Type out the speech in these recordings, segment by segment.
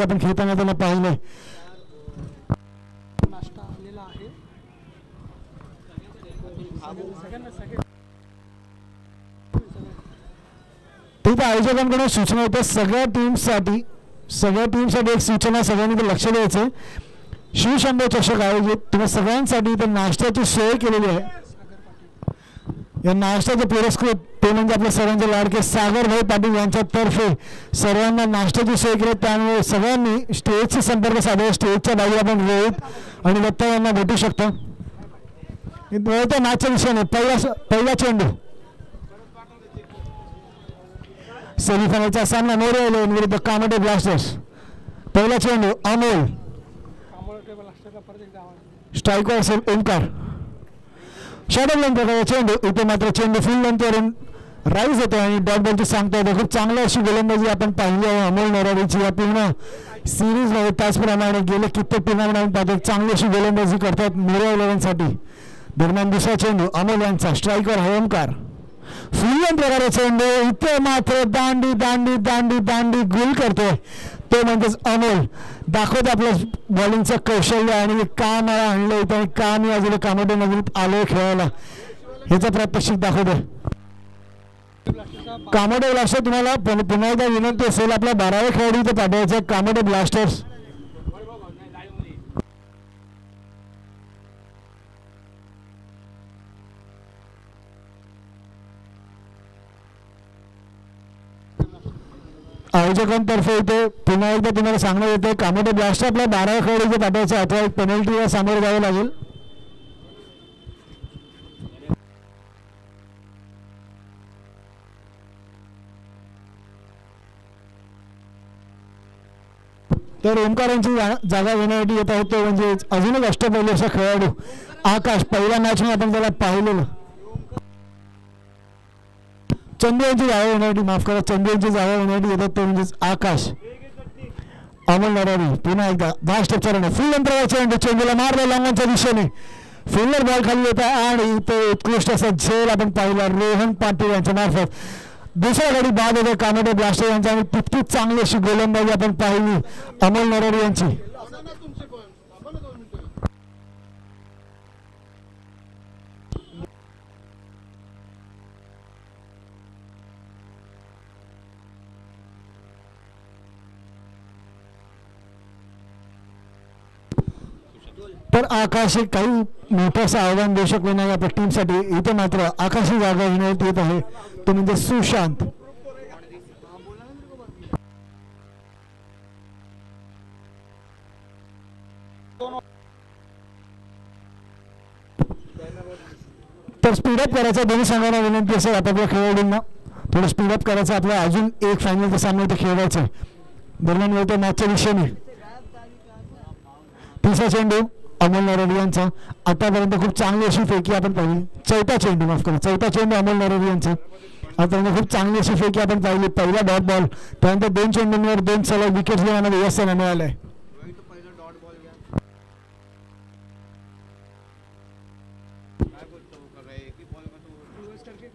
आपण खेळताना त्यांना पाहिलंय. तिथे आयोजकांकडून सूचना होत्या सगळ्या टीमसाठी एक सूचना सगळ्यांनी लक्ष द्यायचं. शिवशंभो चषक आयोजित तुम्ही सगळ्यांसाठी इथे नाश्त्याची सोय केलेली आहे. या नाश्त्याचे पुरस्कृत ते म्हणजे आपल्या सर्वांचे लाडके सागरभाई पाटील यांच्यातर्फे सर्वांना नाश्त्याची सोय केली. त्यामुळे सगळ्यांनी स्टेजशी संपर्क साधा. स्टेजच्या बाजूला आपण रोहित आणि दत्ता यांना भेटू शकतो. मॅचच्या दिशेने पहिला चेंडू सेमीफायनलचा सामना मोरे विरुद्ध कामोडे ब्लास्टर्स. पहिला चेंडू अमोल स्ट्रायकर असेल ओंकार. शॉर्ट लेंथ प्रकारचा चेंडू इथे मात्र चेंडू फुल लेंथवरून राईज होतो आणि डॉट बॉलची सांगता येते. खूप चांगली अशी गोलंदाजी आपण पाहिली आहे अमोल नरारीची या पूर्ण सिरीजमध्ये. त्याचप्रमाणे गेले कित्येक टुर्नामेंट आपण पाहतो चांगली अशी गोलंदाजी करतात मोरे 11साठी. दरम्यान दुसरा चेंडू अमोल यांचा स्ट्रायकर ओंकार. फुल लेंथ प्रकारचा चेंडू इथे मात्र दांडी दांडी दांडी दांडी गुल करतोय तो म्हणजेच अमोल. दाखवतो आपलं बॉलिंगचं कौशल्य आणि का मला आणलं इथं आणि का मी अजून कामोडे नगरीत आलोय खेळायला ह्याचं प्रात्यक्षिक दाखवतोय. कामोडे ब्लास्टर्स तुम्हाला पुन्हा एकदा विनंती असेल आपल्या 12व्या खेळाडू इथे पाठवायचं. कामोडे ब्लास्टर्स आयोजकांतर्फे इथे पुन्हा एकदा तुम्हाला सांगण्यात येते कामोडे ब्लास्टर आपल्या 12व्या खेळाडूचे पाठवायचं अथवा एक पेनल्टीला सामोरं जावं लागेल. तर ओंकार यांची जागा घेण्यासाठी येत आहे तो म्हणजे अजूनच अष्टपैलू असा खेळाडू आकाश. पहिल्या मॅच मध्ये आपण त्याला पाहिलेलं. चंदू यांची जागा घेण्यासाठी माफ करा चंदू यांची जागा घेण्यासाठी येतात ते म्हणजेच आकाश. अमोल नरारी पुन्हा एकदा 10 स्टेपचा रन. फुल अंतराचा चेंडू चेंडूला मारला लांबच्या दिशेने. फिल्डर बॉल खाली येत आहे आणि तो उत्कृष्ट असा झेल आपण पाहिला रोहन पाटील यांच्या मार्फत. दुसऱ्या गडी बाद होते कामोडे ब्लास्टर यांचा आणि तितकीच चांगली अशी गोलंदाजी आपण पाहिली अमोल नरारी यांची. तर आकाश काही मोठं असं आव्हान देऊ शकलो नाही आपल्या टीमसाठी. इथे मात्र आकाशी जागा घेण्यात येत आहे तो म्हणजे सुशांत. तर स्पीडअप करायचा दोन्ही संघांना विनंती असेल आपापल्या खेळाडूंना थोडं स्पीडअप करायचं. आपल्या अजून एक फायनलचा सामना इथे खेळवायचा आहे. दरम्यान मिळतो मॅचच्या दिशेने तिसरा चेंडू अमोल नरारी यांचा. आतापर्यंत खूप चांगली अशी फेकी आपण पाहिली. चौथा चेंडू माफ करा चौथा चेंडू अमोल नरारी यांचा. आतापर्यंत खूप चांगली अशी फेकी आपण पाहिली. पहिला डॉट बॉल त्यानंतर 2 चेंडूंवर 2 सलग विकेट्स घेण्यामध्ये यश मिळालंय.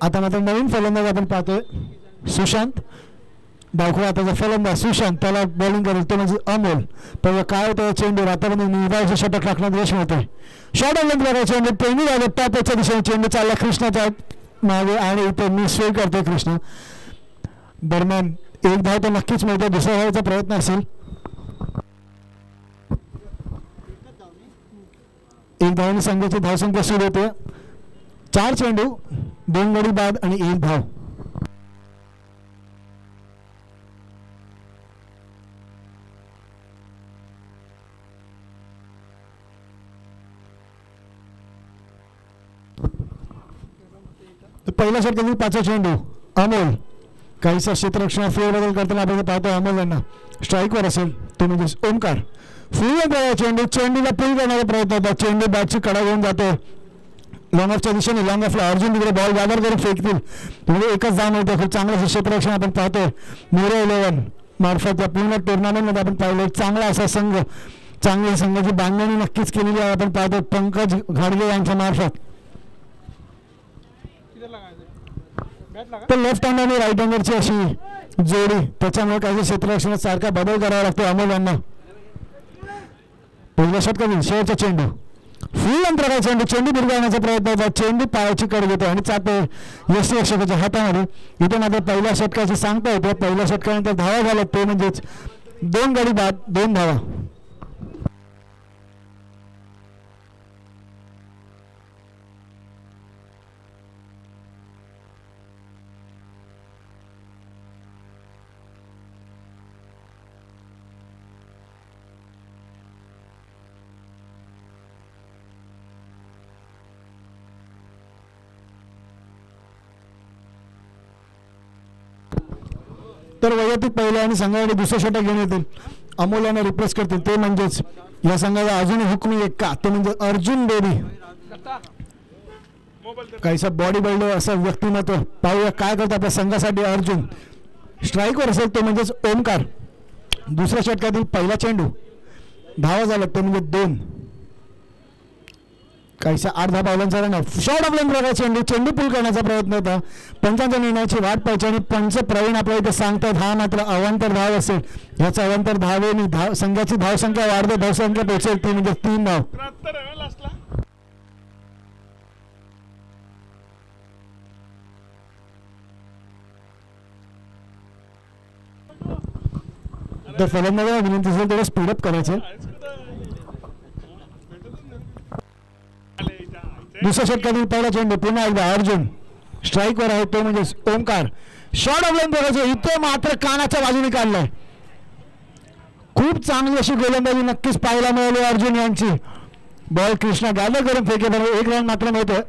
आता मात्र नवीन फलंदाज आपण पाहतोय सुशांत. डावखुळा आताचा फलंदाज सुशांत त्याला बॉलिंग करेल तो म्हणजे अमोल. पण काय होतं चेंडू आतापर्यंत निर्धाराचं षटक टाकण्यात यश मिळतंय. शॉर्ट लेंथ प्रकारचा चेंडू ट्रेनिंग झालं टॉपच्या दिशेने चेंडू चालला कृष्णाच्या मागे आणि इथे मिस करतोय कृष्ण. दरम्यान एक धाव तर नक्कीच मिळतो. दुसऱ्या धावाचा प्रयत्न असेल. एक धावाने संघाची धावसंख्या सुरू होते. 4 चेंडू 2 गडी बाद आणि 1 धाव. पहिल्या षटकातील 5वा चेंडू अमोल काहीसा क्षेत्ररक्षण फेरबदल करताना आपण पाहतो. अमोल यांना स्ट्राईकवर असेल तो म्हणजे ओंकार. फुल चेंडू चेंडूला पुल करण्याचा प्रयत्न होता. चेंडू बॅटची कडा घेऊन जातो लॉंग ऑफच्या दिशेने. लॉंग ऑफला अर्जुन तिकडे बॉल बाजार करून फेकतील म्हणजे एकच जाण होतं. खूप चांगलं क्षेत्ररक्षण आपण पाहतोय मोरे 11 मार्फत. या पूर्ण टुर्नामेंटमध्ये आपण पाहिलं चांगला असा संघ चांगल्या संघाची बांधणी नक्कीच केलेली आहे आपण पाहतो पंकज घाडगे यांच्या मार्फत. तर लेफ्ट हँड आणि राईट हँडरची अशी जोडी, त्याच्यामुळे काही क्षेत्ररक्षणात सारखा बदल करावा लागतो अमोल यांना. पहिल्या षटकातील शेवटचा चेंडू, फुल अंतराचा चेंडू, चेंडू दूर करण्याचा प्रयत्न होता, चेंडू पायाची कड घेतो आणि चालतो यष्टीरक्षकाच्या हातामध्ये. इथे मात्र पहिल्या षटकाची सांगता येते. पहिल्या षटकानंतर धावा झाला ते म्हणजेच 2 गडी बाद 2 धावा. तर वैयक्तिक पहिल्या आणि संघाकडे दुसऱ्या षटक घेऊन येतील, अमोल यांना रिप्लेस करतील. ते म्हणजेच या संघाचा अजून हुकमी एक का, ते म्हणजे अर्जुन बेदी. काहीसा बॉडी बिल्डर असं व्यक्तिमत्व. पाहूया काय करतो आपल्या संघासाठी अर्जुन. स्ट्राईकवर असेल तो म्हणजेच ओमकार. दुसऱ्या षटकातील पहिला चेंडू, धावा झाला ते म्हणजे 2. काहीसा 8-10 पावलांचा रन. शॉर्ट ऑफ लेंथ प्रकार चेंडू, चेंडू पुल करण्याचा प्रयत्न होता. पंचांच्या निर्णयाची वाट पाहिजे आणि पंच प्रवीण आपल्या इथे सांगतात हा मात्र अवांतर धाव असेल. याचा अवांतर धावेने संघाची धावसंख्या वाढते, धावसंख्या पोहोचेल ती म्हणजे 3 धाव. तर फलंदाजाला विनंती असेल तेवढं स्पीडअप करायचं. दुसऱ्या षटकातील पहिला चेंडू, पुन्हा एकदा अर्जुन स्ट्राईकवर आहे तो म्हणजे ओमकार. शॉर्ट ऑफ लेंथ बघायचं, इथे मात्र कानाच्या बाजूने काढलाय. खूप चांगली अशी गोलंदाजी नक्कीच पाहायला मिळाली अर्जुन यांची. बॉल कृष्णा गॅदर करून फेकेपर्यंत 1 रन मात्र मिळतोय.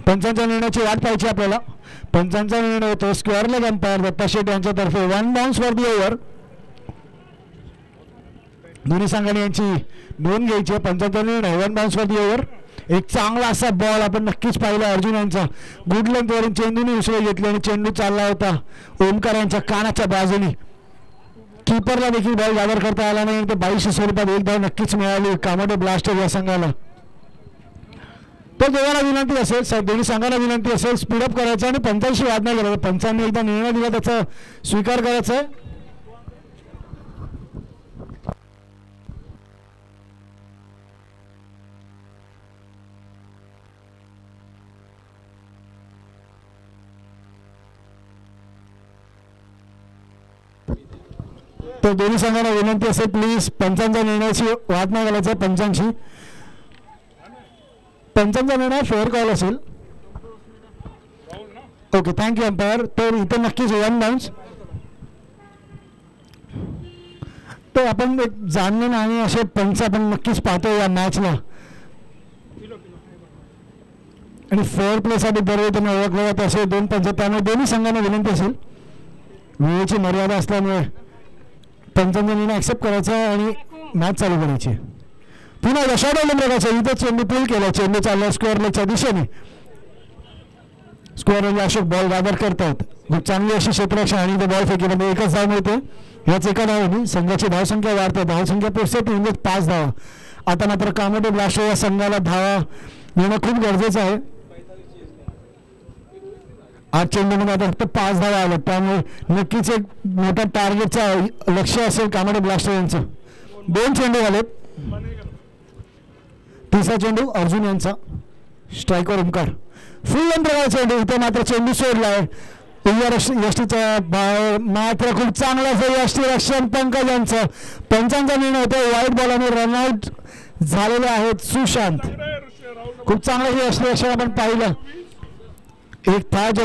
पंचांच्या निर्णयाची वाट पाहिजे आपल्याला. पंचांचा निर्णय होतो स्क्वेअर लेग अंपायर दत्ता शेट यांच्यातर्फे 1 बाउन्स फॉर दी ओव्हर. दोन्ही संघाने यांची नोंद घ्यायची. पंचांचा निर्णय 1 बाउन्स फॉर दी ओव्हर. एक चांगला असा बॉल आपण नक्कीच पाहिला अर्जुन यांचा. गुड लेंथवरून चेंडूने उसळी घेतली आणि चेंडू चालला होता ओमकार यांच्या कानाच्या बाजूने. कीपरला देखील बॉल गादर करता आला नाही. ते 2200 स्वरूपात 1 धाव नक्कीच मिळाली कामोडे ब्लास्टर या संघाला. तर दोघांना विनंती असेल, दोन्ही संघांना विनंती असेल स्पीडअप करायचं आणि पंचांशी वाद नाही करायचं. पंचांनी एकदा निर्णय दिला त्याचा स्वीकार करायचा आहे. तर दोन्ही संघांना विनंती असेल प्लीज पंचांच्या निर्णयाची वाद नाही घालायचं. पंचांचा निर्णय फेअर कॉल असेल. Okay, thank you umpire. तर इथे नक्कीच 1 बाउन्स. तर आपण एक जाणून आणि असे पंच आपण नक्कीच पाहतो या मॅचला. आणि फेअर प्लेसाठी दरवेळी त्यांना ओळखलं जातं असे 2 पंच. त्यामुळे दोन्ही संघांना विनंती असेल वेळेची मर्यादा असल्यामुळे पंचांचा निर्णय ऍक्सेप्ट करायचा आणि मॅच चालू करायची. पुन्हा शॉर्ट ऑफ लेंथ बघायचं. इथे चेंडू पुल केला, चेंडू चालला स्क्वेअर लेगच्या दिशेने. स्क्वेअर लेग अशोक बॉल गादर करतात. खूप चांगली अशी क्षेत्ररक्षण आणि ते बॉल फेकीमध्ये 1च धाव मिळते. याच एका धावाने संघाची धावसंख्या वाढते. धावसंख्या पोहोचते म्हणजे 5 धावा. आता मात्र कामोडे ब्लास्टर या संघाला धावा येणं खूप गरजेचं आहे. 8 चेंडूमध्ये आता फक्त 5 धावा आल्या. त्यामुळे नक्कीच एक मोठा टार्गेटचा लक्ष्य असेल कामोडे ब्लास्टर यांचं. 2 चेंडू आलेत. तिसरा चेंडू अर्जुन यांचा. स्ट्राईकवर ओमकार. फुल अंतराचा चेंडू. इथे मात्र चेंडू सोडलाय यष्टीचा मात्र खूप चांगला असं यष्टीरक्षण पंकज यांचं. पंचांचा निर्णय होतो वाईट बॉलने रनआउट झालेले आहेत सुशांत. खूप चांगलं यष्टीरक्षण आपण पाहिलं. एक था जो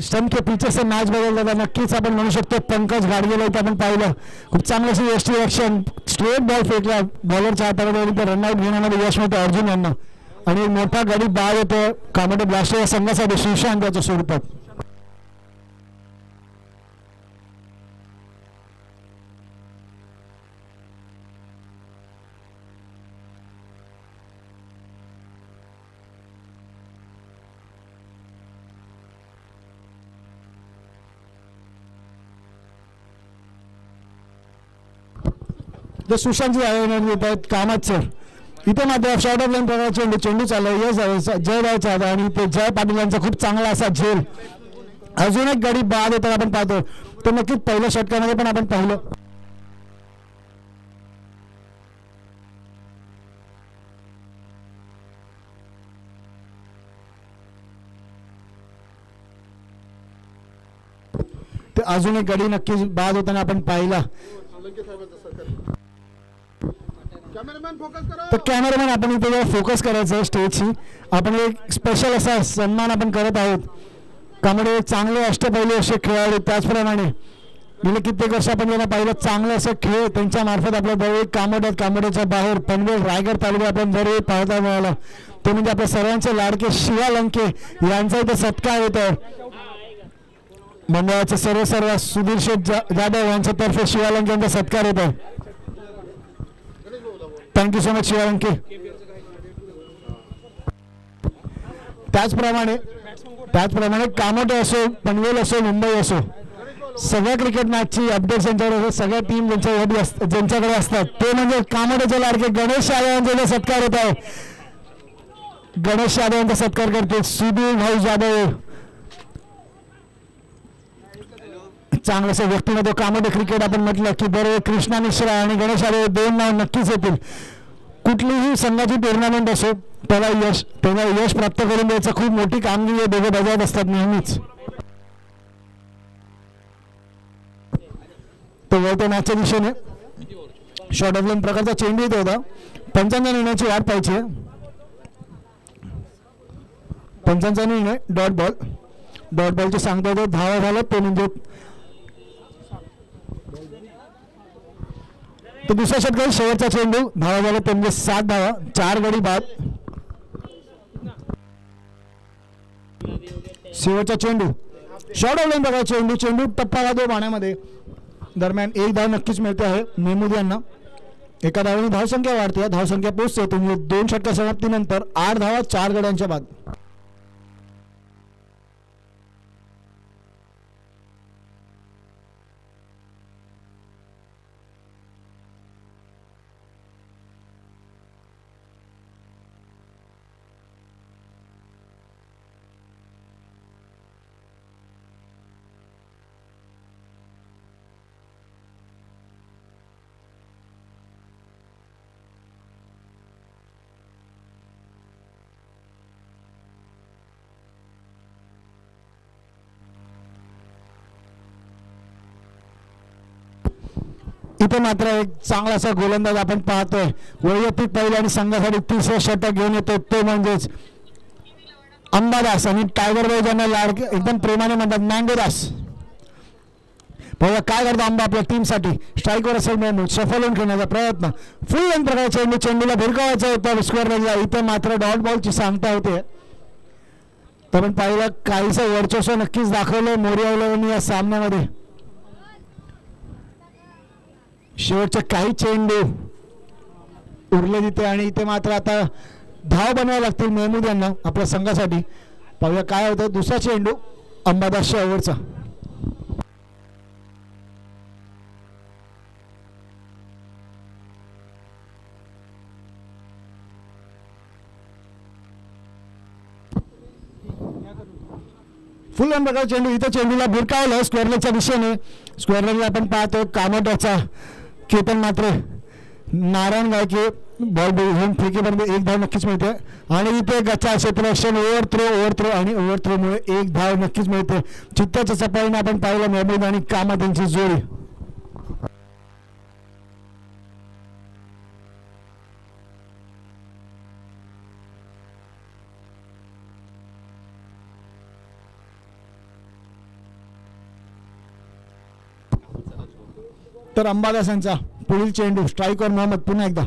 स्टंप के पीछे से मॅच बदलला था नक्कीच आपण म्हणू शकतो पंकज गाडगेला इथं आपण पाहिलं. खूप चांगलं असं यष्टीरक्षण स्ट्रेट बॉल फेकला बॉलरच्या हातामध्ये. रनआउट घेण्यामध्ये यश मिळतं अर्जुन यांना आणि मोठा गडी बाद होतो कामोडे ब्लास्टर या संघासाठी सुशांत याच्या स्वरूपात. जे सुशांतची आयोजन घेत आहेत कामत सर. इथे मात्र शॉर्ट ऑफ लेंथ प्रकारचा चेंडू चालला जय द्यायचा आणि ते जय पाटील यांचा खूप चांगला असा झेल अजून एक गडी बाद होताना आपण पाहतो, तर नक्कीच पहिल्या षटकामध्ये पण आपण पाहिलं. तर अजून एक गडी नक्कीच बाद होताना आपण पाहिला. तर कॅमेरामॅन आपण इथे फोकस करायचं आहे स्टेजची. आपण एक स्पेशल असा सन्मान आपण करत आहोत. त्यामुळे चांगले अष्टपैलू असे खेळाडू, त्याचप्रमाणे गेले कित्येक वर्ष आपण ज्यांना पाहिलं चांगलं असं खेळ त्यांच्या मार्फत आपल्या दरवेळी कामोड्याच्या बाहेर पनवेल रायगड तालुका आपण दरवेळी पाहता मिळाला. ते म्हणजे आपल्या सर्वांचे लाडके शिवा लंके यांचा इथे सत्कार होत आहे. मंडळाचे सर्व सुधीर शेठ जाधव यांच्यातर्फे शिवा लंके यांचा सत्कार होत आहे. Thank you so much Shiva Lanke. त्याचप्रमाणे कामोटे असो, पनवेल असो, मुंबई असो, सगळ्या क्रिकेट मॅचची अपडेट्स यांच्याकडे सगळ्या टीम ज्यांच्याकडे असतात ते म्हणजे कामोटेचे लाडके गणेश यादव यांचा सत्कार होत आहे. गणेश यादव यांचा सत्कार करते सुधीर भाऊ जाधव. चांगलं व्यक्तिमत्व कामोटे क्रिकेट आपण म्हटलं की बरोबर कृष्णा मिश्रा आणि गणेश यादव दोन नाव नक्कीच येतील. कुठलीही संघाची टुर्नामेंट असो त्याला यश प्राप्त करून द्यायचं खूप मोठी कामगिरी दोघे बजावत असतात नेहमीच. तो वळत्या मॅचच्या दिशेने शॉर्ट ऑफ लाईन प्रकारचा चेंडू येत होता. पंचांचा निर्णयाची वाट पाहिजे. पंचांचा निर्णय डॉट बॉलचे सांगता येतो. धावा झालं ते म्हणजे तो दुसऱ्या षटकात शेवटचा चेंडू. धावा झाला ते म्हणजे 7 धावा, 4 गडी बाद. शेवटचा चेंडू शॉर्ट ऑफ लाईन बघा. चेंडू टप्पा घालतो पाण्यामध्ये. दरम्यान 1 धाव नक्कीच मिळते आहे मेहमूद यांना. एका धावाने धावसंख्या वाढते. धावसंख्या पोहोचते तुम्ही 2 षटका समाप्तीनंतर 8 धावा 4 गड्यांच्या बाद. इथे मात्र एक चांगला असा गोलंदाज आपण पाहतोय. वैयक्तिक पहिला आणि संघासाठी 30वे षटक घेऊन येतो तो म्हणजेच अंबादास. आणि टायगर बाई ज्यांना लाडके एकदम प्रेमाने म्हणतात मँगोदास. बघा काय करतो अंबा आपल्या टीमसाठी. स्ट्राईकवर असेल मेहमूद. सफल होऊन खेळण्याचा प्रयत्न. फुल लेंथ प्रकारचा चेंडूला भिरकावायचा होता स्क्वेअरला. इथे मात्र डॉट बॉलची सांगता होते. तर पण पाहिलं काहीसं वर्चस्व नक्कीच दाखवलं मोरियावला या सामन्यामध्ये. शेवटचे काही चेंडू उरले तिथे आणि इथे मात्र आता धाव बनवावे लागतील मेहमूद यांना आपल्या संघासाठी. पाहूया काय होतं. दुसरा चेंडू अंबादासच्या ओव्हरचा. फुल अंबादास चेंडू. इथे चेंडूला भिरकावलं स्क्वेअरलेगच्या दिशेने. स्क्वेअरलेगला आपण पाहतो कामोट्याचा केतन मात्र नारायण गायके बॉल होऊन फेकीपर्यंत 1 धाव नक्कीच मिळते. आणि इथे गच्चा क्षेत्ररक्षण ओव्हर थ्रो आणि ओव्हर थ्रोमुळे 1 धाव नक्कीच मिळते. चित्ताच्या चपाईने आपण पाहिलं मेहमूद आणि कामत यांची जोडी. तर अंबादास यांचा पुढील चेंडू स्ट्राईकवर मोहम्मद. पुन्हा एकदा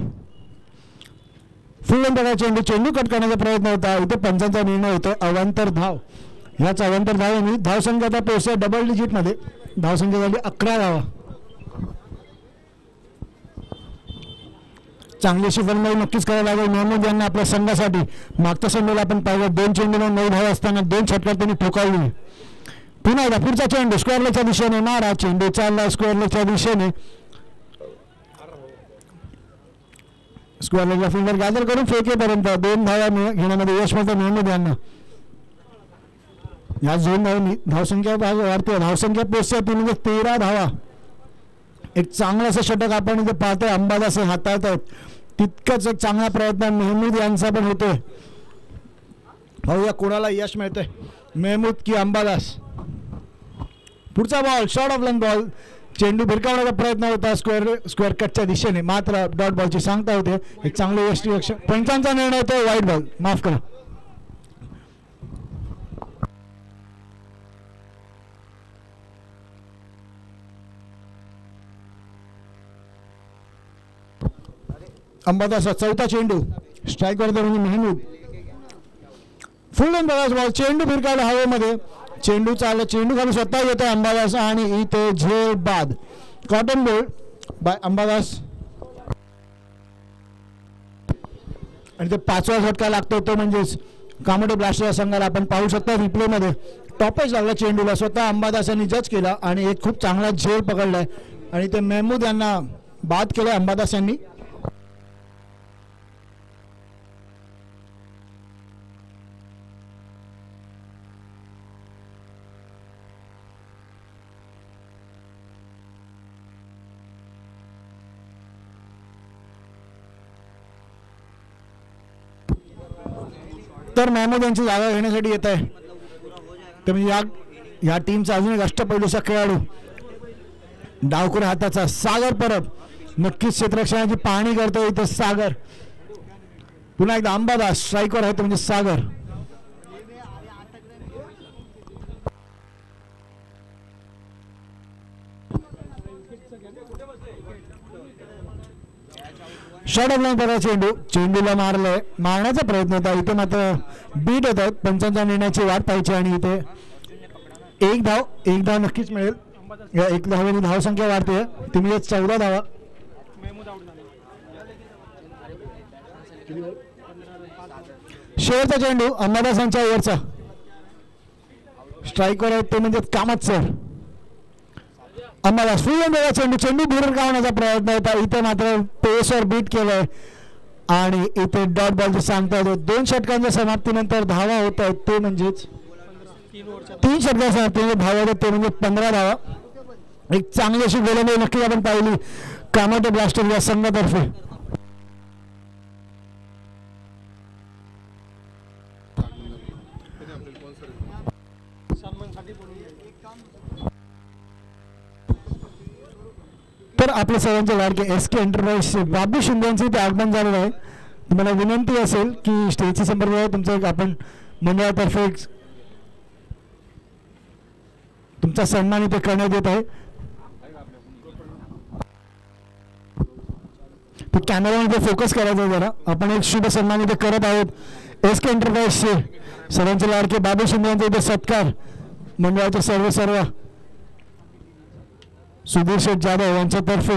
फुल चेंडू कट करण्याचा प्रयत्न होता. इथे पंचांचा निर्णय होतोय अवांतर धाव. ह्याच अवांतर धावांनी धावसंख्या आता पोहोचते डबल डिजिटमध्ये. धावसंख्या झाली 11 धावा. चांगली अशी फलंदाजी नक्कीच करायला लागेल मेहमूद यांना आपल्या संघासाठी. मागच्या संघाला आपण पाहिलं 2 चेंडूला 9 धावा असताना 2 षटकार त्यांनी ठोकावली. पुन्हा एकदा पुढचा चेंडू स्क्वेअरलेगच्या दिशेने मारा. चेंडू चालला स्क्वेअरलेगच्या दिशेने. स्क्वेअरलेगला फिल्डर गॅदर करून फेकेपर्यंत 2 धावा घेण्यामध्ये यश मिळतं मेहमूद यांना. या झोन धावसंख्या वाढते, धावसंख्या पोचते ती म्हणजे 13 धावा. एक चांगलं असं षटक आपण इथे पाहतोय अंबादास हाताळत आहेत. तितकंच एक चांगला प्रयत्न मेहमूद यांचा पण होतोय. पाहूया कोणाला यश मिळतंय, मेहमूद की अंबादास. पुढचा ball short of lung ball, चेंडू भिरकावण्याचा प्रयत्न होता स्क्वेअर कटच्या दिशेने, मात्र डॉट बॉलची सांगता होते. एक चांगलं यष्टीरक्षण, पंचांचा निर्णय होतो वाईट बॉल, माफ करा. अंबादास चौथा चेंडू, स्ट्राईक करतो म्हणजे मेहमूद. फुल ऑन बॉल, चेंडू भिरकावला हवेमध्ये, चेंडू खाली स्वतः येतो अंबादास आणि इथे झेल बाद. कॉटन बॉल बाय अंबादास आणि ते 5वा झटका लागतो तो म्हणजेच कामोडे ब्लास्टर या संघाला. आपण पाहू शकता रिप्लेमध्ये टॉपच लागला चेंडूला, स्वतः अंबादासांनी जज केला आणि एक खूप चांगला झेल पकडलाय आणि ते मेहमूद यांना बाद केलं अंबादास यांनी. तर मेहमूद यांची जागा घेण्यासाठी येत आहे. तर म्हणजे या टीमचा अजून एक अष्टपैलूचा खेळाडू डावखुऱ्या हाताचा सागर परब नक्कीच क्षेत्ररक्षणाची पाहणी करतो इथे सागर. पुन्हा एकदा अंबादास स्ट्राईकवर आहे, म्हणजे सागर. शॉर्ट ऑफ लाईन पडला चेंडू, चेंडूला मारण्याचा प्रयत्न होता. इथे मात्र बीट होत आहेत, पंचांच्या निर्णयाची वाट पाहिजे आणि इथे एक धाव नक्कीच मिळेल. या 1 धावेने धावसंख्या वाढते, ती म्हणजे 14 धावा. शेवटचा चेंडू अंबादासांच्या ओव्हरचा, स्ट्राईकवर आहेत ते म्हणजे कामत सर. अंबादास फुल चेंडू दूर काढण्याचा प्रयत्न होता, इथे मात्र पेसवर बीट केलंय आणि इथे डॉट बॉलची सांगता येतो. 2 षटकांच्या समाप्तीनंतर धावा होत आहेत ते म्हणजेच 3 षटकांच्या समाप्तीनंतर धावा होतात ते म्हणजे 15 धावा. एक चांगली अशी गोलंदाजी नक्कीच आपण पाहिली कामोटे ब्लास्टर या संघातर्फे. तर आपल्या सर्वांचे लाडके SK एंटरप्राइज बाबू शिंदे यांचे इथे आगमन झालेलं आहे. तुम्हाला विनंती असेल की स्टेजची संपर्क आहे तुमचा, एक आपण मंडळातर्फे तुमचा सन्मान इथे करण्यात येत आहे. कॅमेरामध्ये फोकस करायचा जरा, आपण एक शुभ सन्मान इथे करत आहोत. SK एंटरप्राइजचे सर्वांचे लाडके बाबू शिंदे यांचा इथे सत्कार मंडळाचे सर्व सुधीर शेठ जाधव यांच्यातर्फे.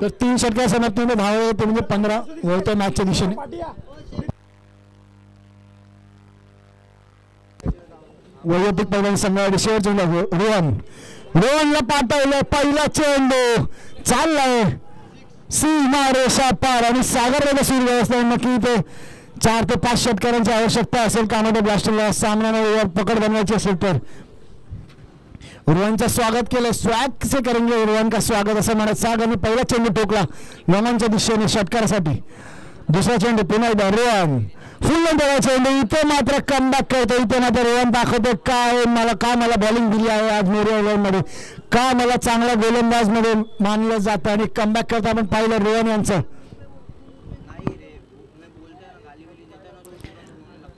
तर 3 षटका समाप्तीमध्ये धावा होते म्हणजे 15 वळतोय मॅचच्या दिशेने. वैयक्तिक पैलवान संघासाठी शेवटचा रोहनला पाठवलं, पहिला चेंडू चाललाय सीमा रेषा पार आणि सागर सुरू व्यवस्था नक्की ते 4 ते 5 षटकारांची आवश्यकता असेल कामोटे ब्लास्टरला सामन्यावर पकड बनवायची असेल तर. रोहनचं स्वागत केलं, स्वॅग से करेंगे रोहन का स्वागत असं म्हणत सागरने पहिला चेंडू ठोकला लोमांच्या दिशेने षटकारासाठी. दुसरा चेंडू पुन्हा एकदा रोहन फुल चेंडू, इथे मात्र कमबॅक करतो. इथे मात्र रोहन दाखवतो मला बॉलिंग दिली आहे आज मोरिया मध्ये, का मला चांगला गोलंदाज मध्ये मानलं जातं आणि कमबॅक करता आपण पाहिलं रोहन यांचं.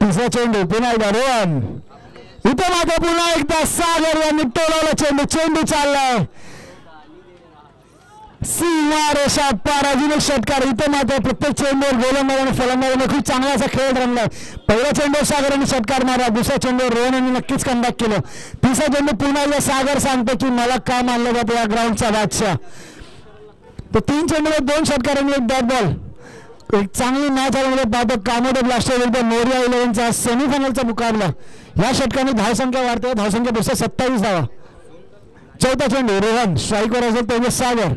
तिसरा चेंडू पुन्हा एकदा रोहन, इथे मात्र पुन्हा एकदा सागर यांनी टोलवलं चेंडू चाललाय सीमा रेषा पार. अजून एक षटकार, इथे मात्र प्रत्येक चेंडूवर गोलंदाज आणि फलंदाजाने खूप चांगला असा खेळ रंगलाय. पहिल्या चेंडूवर सागर यांनी षटकार मारला, दुसऱ्या चेंडूवर रोहन यांनी नक्कीच कमबॅक केलं. तिसरा चेंडू पुन्हा एकदा सागर सांगतो की मला का मानलं जातं या ग्राउंडचा बादशाह. तर 3 चेंडूवर 2 षटकार आणि 1 डॉट बॉल. एक चांगली मॅच आल्यामध्ये पाहतो कामोटे ब्लास्टर विरुद्ध मोरिया 11चा सेमीफायनलचा मुकाबला. या षटकाने धावसंख्या वाढते, धावसंख्या बसते 27 धावा. चौथा चेंडू रोहन स्ट्राईकवर असेल तेव्हा सागर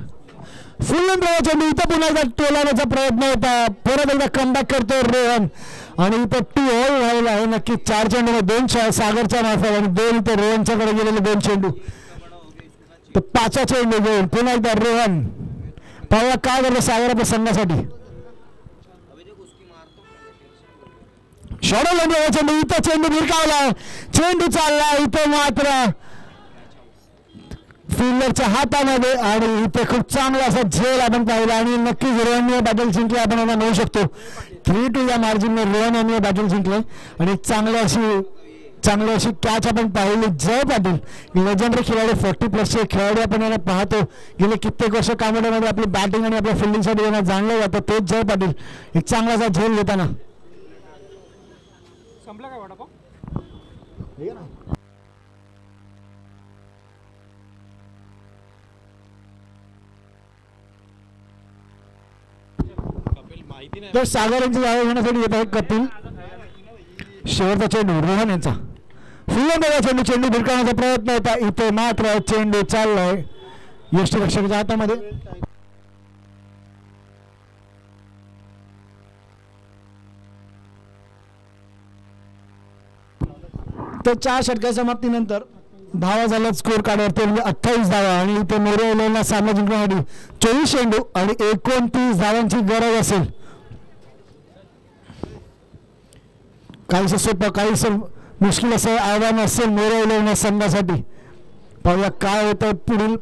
फुल लेंथ चेंडू इथं पुन्हा एकदा टोलावण्याचा प्रयत्न होता, परत एकदा कमबॅक करतो रोहन आणि इथं 2 ऑल व्हायला आहे. नक्की 4 चेंडू 2 सागरच्या मार्फत आणि 2 इथं रोहनच्याकडे गेलेले 2 चेंडू. तर 5वा चेंडू घेऊन पुन्हा एकदा रोहन. पाहूया काय करतो सागर आपल्या संघासाठी. शॉर्ट लेंथ चेंडू इथं चेंडू भिरकावला, चेंडू चालला इथं मात्र फिल्डरच्या हातामध्ये आणि इथे खूप चांगला असा झेल आपण पाहिला आणि नक्कीच रोहनने बॅटल जिंकले आपण आता म्हणू शकतो. 3-2 या मार्जिनने रोहन यांनी बॅटल जिंकले आणि चांगली अशी कॅच आपण पाहिली. जय पाटील लेजेंडरी खेळाडू 40+ खेळाडू आपण यांना पाहतो. गेले कित्येक वर्ष कामोड्यामध्ये आपली बॅटिंग आणि आपल्या फिल्डिंगसाठी यांना जाणलं जातं. तोच जय पाटील एक चांगलासा झेल घेताना. तर सागर यांची जागा घेण्यासाठी येत आहे कपिल. शेवटचा चेंडू रोहन यांचा फुलंदाजा चेंडू भिरकावण्याचा प्रयत्न होता, इथे मात्र चेंडू चाललाय यष्टिरक्षकाच्या हातामध्ये. तर 4 षटका समाप्तीनंतर धावा झाला स्कोर कार्डवरती म्हणजे 28 धावा आणि इथे मोरेला सामना जिंकण्यासाठी 24 चेंडू आणि 29 धावांची गरज असेल. काहीसं सोपं काहीसं मुश्किल असं आव्हान असेल मोरेला संघासाठी. पाहूया काय होतं पुढील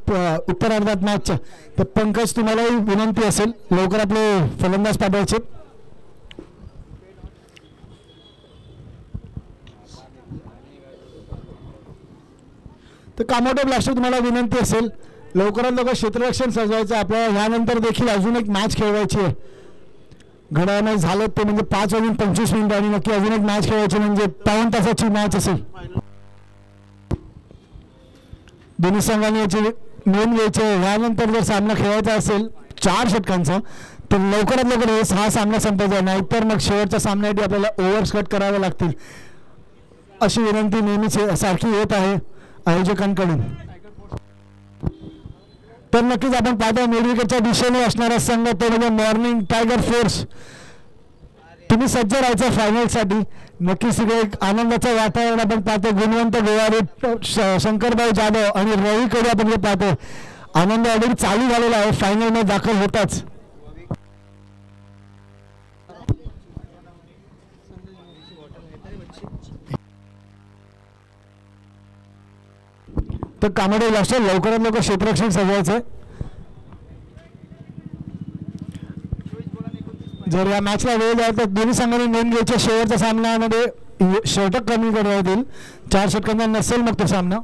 उत्तरार्धात मॅचच्या. तर पंकज तुम्हालाही विनंती असेल लवकर आपले फलंदाज पाठवायचे. तर कामोटे ब्लास्टर तुम्हाला विनंती असेल लवकरात लवकर क्षेत्ररक्षण सजवायचं. आपल्याला ह्यानंतर देखील अजून एक मॅच खेळवायची आहे. घड्याळाने झालं ते म्हणजे 5:25 आणि नक्की अजून एक मॅच खेळायची म्हणजे 5 तासाची मॅच असेल. दोन्ही संघांनी याची नोंद घ्यायची आहे. ह्यानंतर जर सामना खेळायचा असेल 4 षटकांचा तर लवकरात लवकर हा सामना संपायचा, नाहीतर मग शेवटच्या सामन्यासाठी आपल्याला ओव्हर्स कट करावे लागतील अशी विनंती नेहमीच सारखी येत आहे आयोजकांकडून. तर नक्कीच आपण पाहतो मिडविकेटच्या दिशेने असणारा संघ तो म्हणजे मॉर्निंग टायगर फोर्स. तुम्ही सज्ज राहायचं फायनलसाठी. नक्कीच सगळे एक आनंदाचं वातावरण आपण पाहतो. गुणवंत गोवारी, शंकरभाऊ जाधव आणि रवीकडे आपण जे पाहतो आनंद ऑलरेडी चालू झालेला आहे फायनलमध्ये दाखल होताच. तर कामोडे ब्लास्टर लवकरात लवकर क्षेत्ररक्षण सजवायचं. जर या मॅचला वेळ द्याल तर दोन्ही संघांनी नोंद घ्यायच्या. शेवटच्या सामन्यामध्ये षटक कमी करता येतील. 4 षटकांचा नसेल मग तो सामना.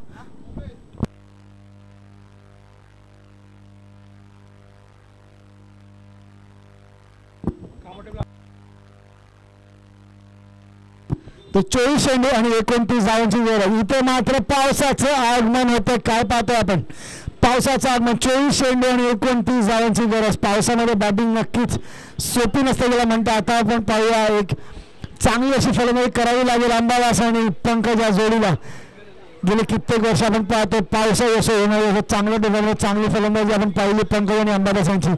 तर 24 चेंडू आणि 29 धावांची गरज. इथे मात्र पावसाचं आगमन होतं. काय पाहतोय आपण पावसाचं आगमन. 24 चेंडू आणि 29 धावांची गरज. पावसामध्ये बॅटिंग नक्कीच सोपी नसते गेला म्हणते. आता आपण पाहूया एक चांगली अशी फलंदाजी करावी लागेल अंबादास आणि पंकज या जोडीला. गेले कित्येक वर्ष आपण पाहतो पावसा यशो होणार चांगल्या ठिकाणी चांगली फलंदाजी आपण पाहिली पंकज आणि अंबादासांची.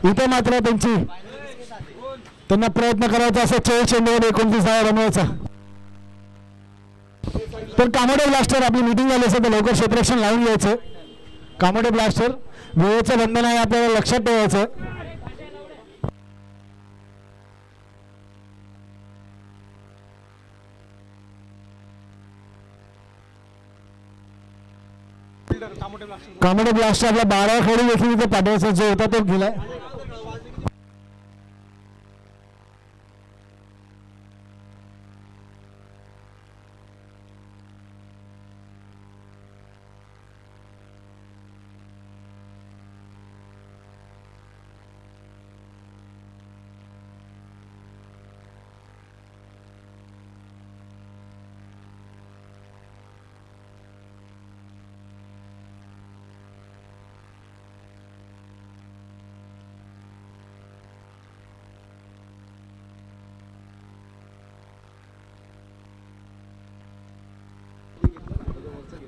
इथे मात्र त्यांना प्रयत्न करायचा असं 24 चेंडू आणि 29 धावा बनवायचा. तर कामोडे ब्लास्टर आपली मीटिंग झाली असेल तर लवकर क्षेत्ररक्षण लावून घ्यायचं. कामोडे ब्लास्टर वेळेचं बंधन आहे आपल्याला लक्षात ठेवायचं. कामोडे ब्लास्टर आपला 12 खेळी देखील इथे पाठवायचा जो होता तो गेलाय.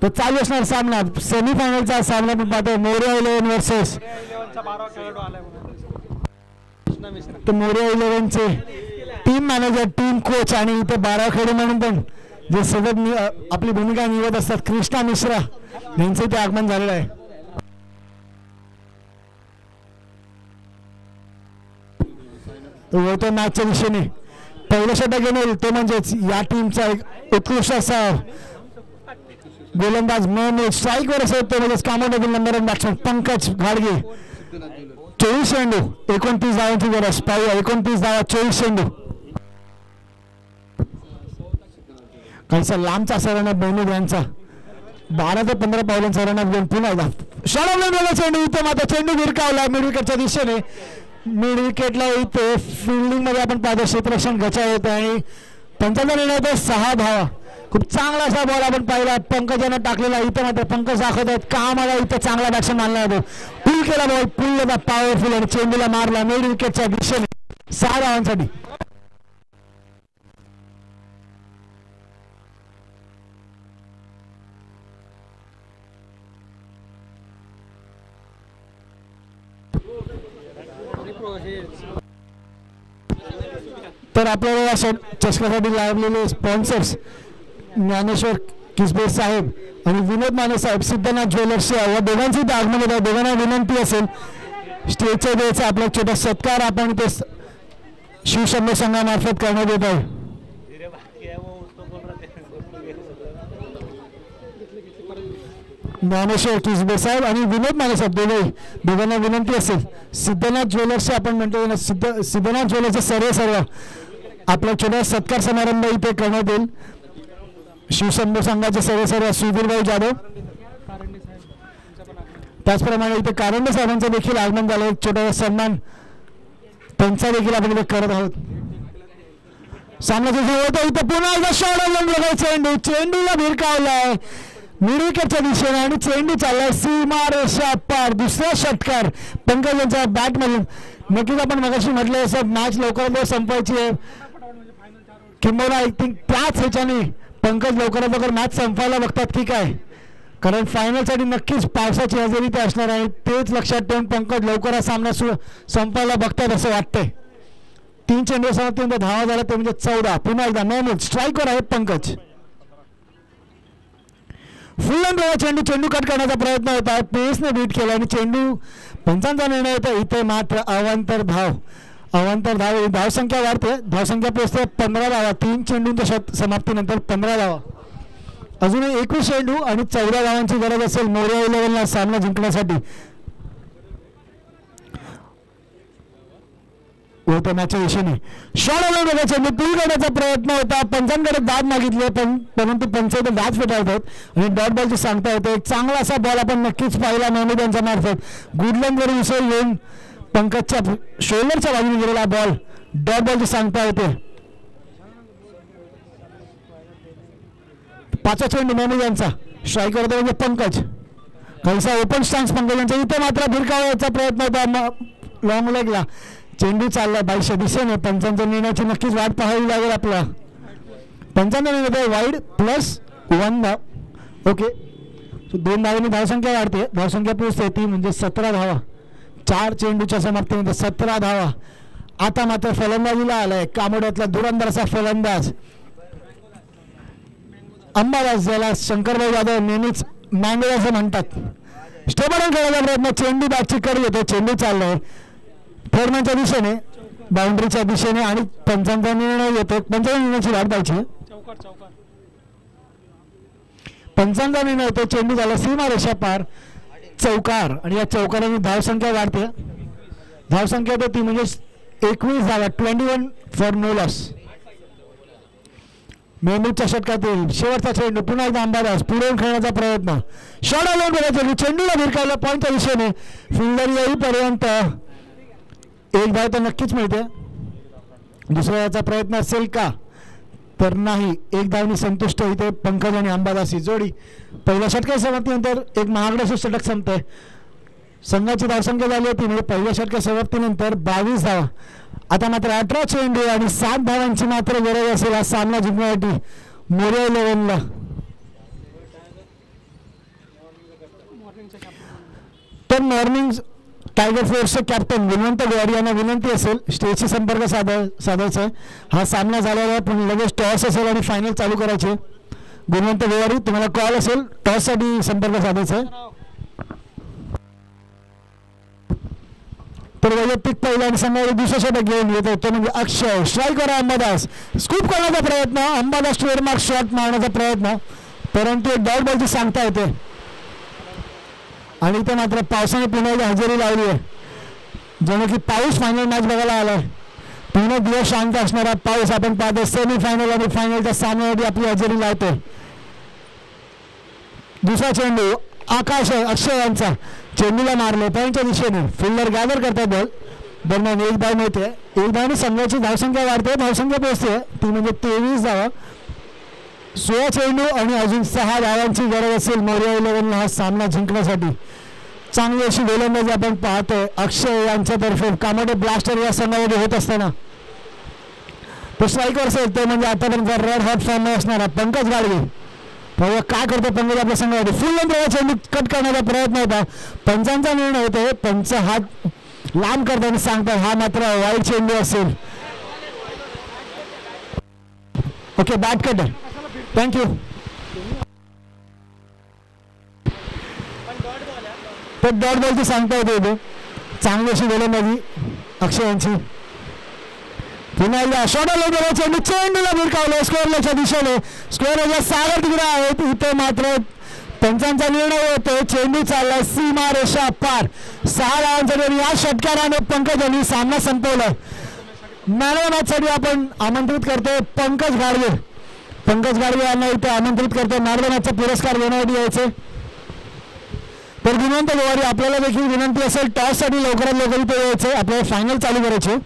तर चालू असणार सामना सेमीफायनलचा सामना आपण पाहतो. मोरे 11 वर्सेस तर मोरिया 11चे टीम मॅनेजर, टीम कोच आणि इथे 12 खेळाडू म्हणून पण जे सतत आपली भूमिका निवडत असतात, कृष्णा मिश्रा यांचे इथे आगमन झालेलं आहे. तो मॅचच्या दिशेने पहिलं षटक घेऊन तो म्हणजेच या टीमचा एक उत्कृष्ट असा गोलंदाज महमूद स्ट्राईकवर असेल तो म्हणजेच कामोडमधील नंबर 1 बॅट्समन पंकज घाडगे. 24 चेंडू 29 धावांची गरज. पाहूया 29 धावा 24 चेंडू. काहीसा लांबचा असा रनअप महमूद यांचा 12 ते 15 पावलांचा रनअप घेऊन पुन्हा एकदा शॉट चेंडू. इथे मात्र चेंडू भिरकावला मिड विकेटच्या दिशेने. मिड विकेटला इथे फिल्डिंग मध्ये आपण पाहतो क्षेत्ररक्षण गचाव होते आणि पंचांचा निर्णय होता 6 धावा. खूप चांगला असा बॉल आपण पाहिला पंकजानं टाकलेला. इथे मात्र पंकज दाखवत आहेत का आम्हाला इथे चांगला बॅट्समन मानला जातो. पुल केला बॉल, पुल पॉवरफुल आणि चेंडूला मारला मिड विकेटच्या दिशेने 6 धावांसाठी. तर आपल्याला चषकासाठी लाभलेले स्पॉन्सर्स ज्ञानेश्वर किसबे साहेब आणि विनोद माने साहेब सिद्धनाथ ज्वेलर्स या दोघांची इथे आगमन होत आहे. दोघांना विनंती असेल स्टेजच्या वेळेचा आपला छोटा सत्कार आपण ते शिवशंभो संघामार्फत करण्यात येत आहे. ज्ञानेश्वर किसबे साहेब आणि विनोद माने साहेब दोघांना विनंती असेल सिद्धनाथ ज्वेलर्स आपण म्हणतो सिद्धनाथ ज्वेलर्सचे सर्व आपला छोटा सत्कार समारंभ इथे करण्यात येईल. शिवशंभो संघाचे सर्व सुधीरभाई जाधव त्याचप्रमाणे इथे कारंडे साहेबांचं देखील आगमन झालं. एक छोटासा सन्मान त्यांचा देखील आपण इथे करत आहोत. सामना होतो इथे पुन्हा एकदा शॉट चेंडूला भिरकावलाय मिड विकेटच्या दिशेने आणि चेंडू चाललाय सीमा रेषा पार. दुसरा षटकार पंकज यांच्या बॅटमधून. नक्कीच आपण मगाशी म्हटलं असं मॅच लवकरात संपवायची आहे किंबहुना आय थिंक त्याच ह्याच्याने पंकज लवकरात लवकर मॅच संपवायला बघतात की काय, कारण फायनलसाठी नक्कीच पावसाची हजेरी ते असणार आहे. तेच लक्षात ठेवून पंकज लवकर हा सामना संपवायला बघतात असं वाटतंय. 3 चेंडू समोर धावा झाला ते म्हणजे 14. पुन्हा एकदा महमूद स्ट्राईकवर आहे पंकज. फुल अँड चेंडू कट करण्याचा प्रयत्न होता आहे. पेसने बीट केला आणि चेंडू पंचांचा निर्णय होता. इथे मात्र अवांतर धावसंख्या वाढते. धावसंख्या पोहोचते 15 धावा. 3 चेंडूंच्या समाप्तीनंतर 15 धावा. अजूनही 21 चेंडू आणि 14 धावांची गरज असेल मोरिया 11ला सामना जिंकण्यासाठी. मॅचच्या दिशेने शॉट चेंडू पूल करण्याचा प्रयत्न होता. पंचांकडे दाद मागितले परंतु पंच दाद फेटाळतात आणि डॉट बॉलची सांगता येते. एक चांगला असा बॉल आपण नक्कीच पाहिला महमूद यांच्या मार्फत. गुडलँडवरून उसळ येऊन पंकजच्या शोल्डरच्या बाजूने गेलेला बॉल डॉट बॉलची सांगता येते. 5वा चेंडू महमूद यांचा स्ट्राईक करतो म्हणजे पंकज. काहीसा ओपन स्टान्स पंकज यांचा. इथे मात्र भिरकावायचा प्रयत्न होता लॉंग लेगला. चेंडू चालला 22च्या दिशेने. पंचांच्या निर्णयाची नक्कीच वाट पाहावी लागेल आपला. पंचांचा निर्णय वाईड +1 धाव. ओके 2 धावांनी धावसंख्या वाढते. धावसंख्या पोहोचते ती म्हणजे 17 धावा. 4 चेंडूच्या समाप्तीनंतर 17 धावा. आता मात्र फलंदाजीला आलाय कामोड्यातला धुरंधर असा फलंदाज अंबादास, ज्याला शंकरभाई जाधव नेहमीच मँगो असं म्हणतात. स्टेबल खेळायचा प्रयत्न. चेंडू बॅटची कडी येतो. चेंडू चाललाय थर्डमॅनच्या दिशेने बाउंड्रीच्या दिशेने आणि पंचांचा निर्णय येतो. पंचांच्या निर्णयाची वाट पाहिजे. पंचांचा निर्णय होतो. चेंडू झाला सीमा रेषा पार चौकार आणि या चौकाराने धावसंख्या वाढते. धावसंख्या तर ती म्हणजे 21 धावा. 21 फॉर नो लॉस. महमूदच्या षटकातील शेवटचा चेंडू. पुन्हा एकदा अंबादास पुढे खेळण्याचा प्रयत्न. शॉट आउट करायचा. चेंडूला भिरकावला पॉईंटच्या दिशेने. फिल्डर येईपर्यंत एक धाव तर नक्कीच मिळते. दुसऱ्या याचा प्रयत्न असेल का तर नाही. एक धावनी संतुष्ट इथे पंकज आणि अंबादास ही जोडी. पहिल्या षटका समाप्तीनंतर एक महागडे षटक संपतंय. संघाची धावसंख्या झाली होती म्हणजे पहिल्या षटका समाप्तीनंतर 22 धावा. आता मात्र 18 चेंडू आणि 7 धावांची मात्र गरज असेल हा सामना जिंकण्यासाठी मोरिया 11ला. तर मॉर्निंग टायगर फोर्सचे कॅप्टन गुणवंत गोवारी यांना विनंती असेल स्टेजशी संपर्क साधायचा आहे. हा सामना झालेला आहे पण लगेच टॉस असेल आणि फायनल चालू करायचे. गुणवंत गोवारी तुम्हाला कॉल असेल टॉससाठी संपर्क साधायचा आहे. तर वैयक्तिक पहिला आणि संघाला दुसरा षटक घेऊन येतो तो म्हणजे अक्षय. स्ट्राईकर अंबादास स्कूप करण्याचा प्रयत्न, अंबादास ट्रेडमार्क शॉट मारण्याचा प्रयत्न, परंतु एक डॉट बॉलची सांगता येते आणि इथे मात्र पावसाने पुण्याला हजेरी लावली आहे. जणू की पाऊस फायनल मॅच बघायला आलाय. पूर्ण दिवस शांत असणारा पाऊस आपण पाहतो सेमीफायनल आणि फायनलच्या सामन्यासाठी आपली हजेरी लावते. दुसरा चेंडू आकाश अक्षय यांचा चेंडूला मारले पॉईंटच्या दिशेने. फिल्डर गॅदर करतात बॉल. दरम्यान एक धाव मिळते. एक धावाने संघाची धावसंख्या वाढते, धावसंख्या पोहोचते ती म्हणजे 23 धावा. 16 चेंडू आणि अजून 6 धावांची गरज असेल मोरिया 11 हा सामना जिंकण्यासाठी. चांगली अशी गोलंदाजी आपण पाहतोय अक्षय यांच्यातर्फे. कामोडे ब्लास्टर या संघामध्ये होत असताना तो स्ट्राईकर असेल तो म्हणजे आतापर्यंत रेड हॉट फॉर्म असणारा पंकज गाडगे. बघा काय करतो पंकज आपल्या संघामध्ये. फुल लेंथ चेंडू कट करण्याचा प्रयत्न होता. पंचांचा निर्णय होतो. पंच हात लांब करताना सांगतात हा मात्र वाईट चेंडू असेल. Okay bat cut. थँक्यू. तर डॉट बॉलची सांगता येते. चांगली अशी गोलंदाजी अक्षय यांची. पुन्हा एकदा शॉट आला चेंडू चेंडूला भिरकावलं स्क्वेअरच्या दिशेने. स्क्वेअरला सागर तिकडे आहेत. इथे मात्र पंचांचा निर्णय होतो. चेंडू चालला सीमा रेषा पार. 6 धावांचा या षटकाराने पंकज यांनी सामना संपवला. मॅन ऑफ मॅचसाठी आपण आमंत्रित करतो पंकज गाडगे. पंकज गाडगे यांना इथे आमंत्रित करतो. मॅन ऑफ मॅचचा पुरस्कार घेण्यासाठी यायचे. तर गुणवंत गोवारी आपल्याला देखील विनंती असेल टॉससाठी लवकरात लवकर इथे यायचे. आपल्याला फायनल चालू करायचे.